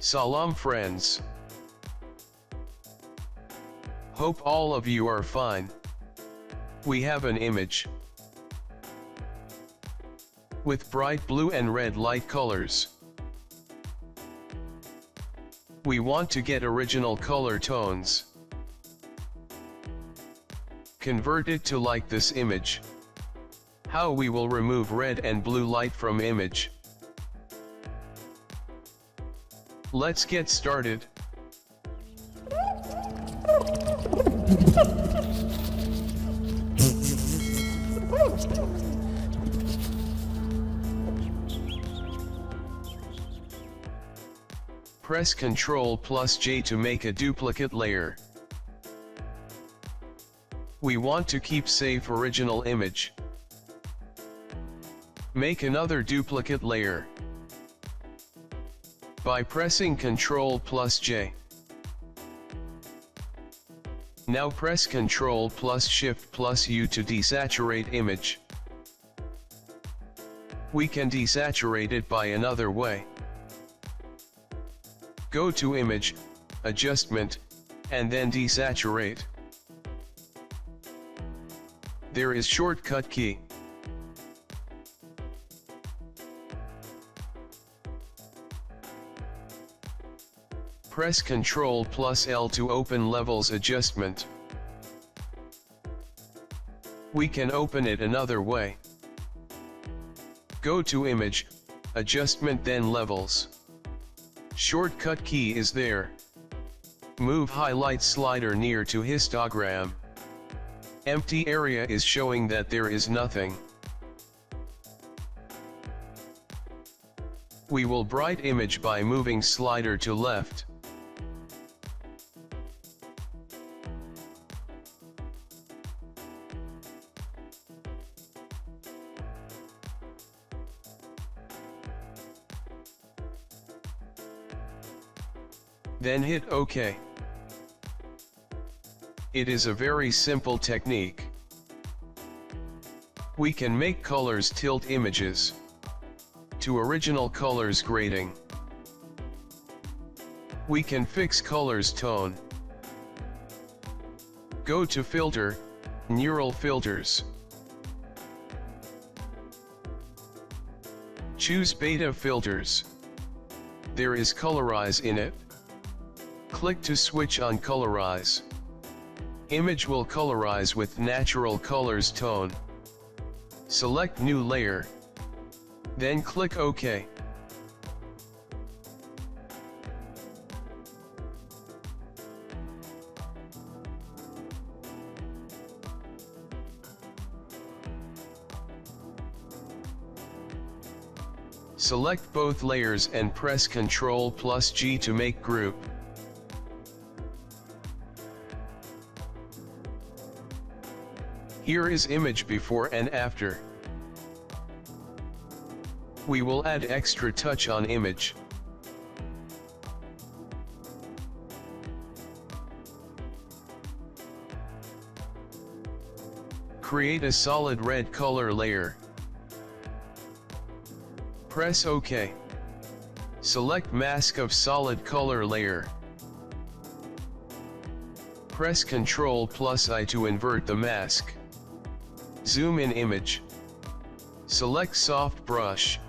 Salam friends. Hope all of you are fine. We have an image with bright blue and red light colors. We want to get original color tones. Convert it to like this image. How we will remove red and blue light from image. Let's get started. Press Ctrl+J to make a duplicate layer. We want to keep safe original image. Make another duplicate layer by pressing Ctrl+J. Now press Ctrl+Shift+U to desaturate image. We can desaturate it by another way. Go to Image, Adjustment, and then Desaturate. There is shortcut key. Press Ctrl+L to open Levels Adjustment. We can open it another way. Go to Image, Adjustment, then Levels. Shortcut key is there. Move highlight slider near to histogram. Empty area is showing that there is nothing. We will bright image by moving slider to left. Then hit OK. It is a very simple technique. We can make colors tilt images to original colors grading. We can fix colors tone. Go to Filter, Neural Filters. Choose Beta Filters. There is Colorize in it. Click to switch on Colorize. Image will colorize with natural colors tone. Select New Layer. Then click OK. Select both layers and press Ctrl+G to make group. Here is image before and after. We will add extra touch on image. Create a solid red color layer. Press OK. Select mask of solid color layer. Press Ctrl+I to invert the mask. Zoom in image. Select soft brush.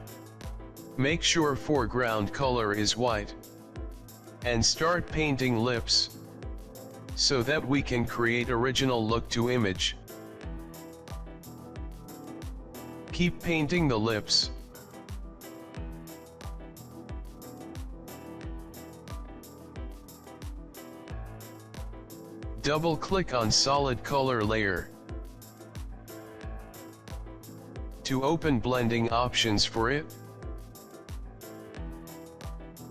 Make sure foreground color is white. And start painting lips, so that we can create original look to image. Keep painting the lips. Double click on solid color layer. To open blending options for it.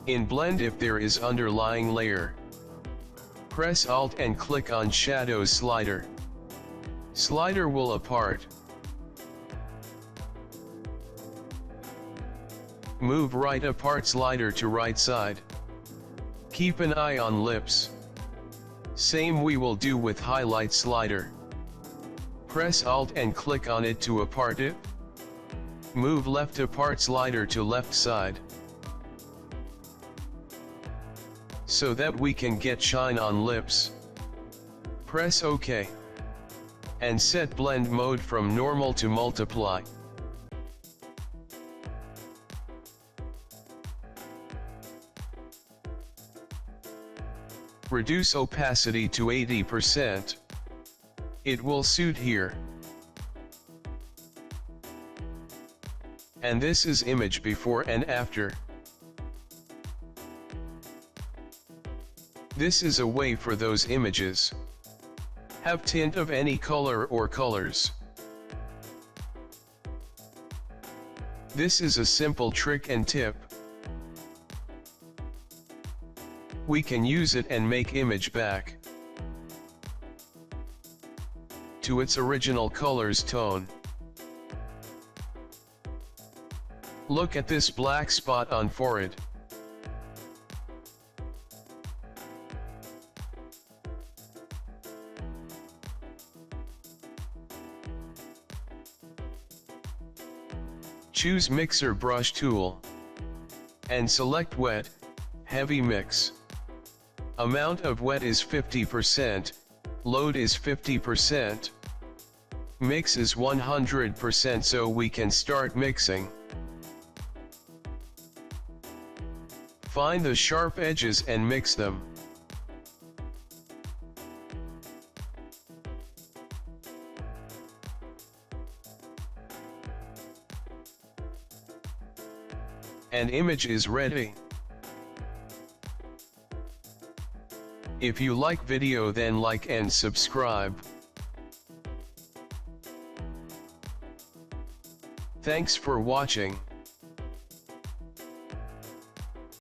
In blend, if there is underlying layer, press Alt and click on Shadows slider. Slider will apart. Move right apart slider to right side. Keep an eye on lips. Same we will do with highlight slider. Press Alt and click on it to apart it. Move left apart slider to left side. so that we can get shine on lips. Press OK. And set blend mode from normal to multiply. Reduce opacity to 80%. It will suit here. And this is image before and after. This is a way for those images. Have tint of any color or colors. This is a simple trick and tip. We can use it and make image back to its original color's tone. Look at this black spot on forehead. Choose Mixer Brush tool and select Wet, Heavy Mix. Amount of wet is 50%, load is 50%. Mix is 100%, so we can start mixing. Find the sharp edges and mix them. And image is ready. If you like video, then like and subscribe. Thanks for watching.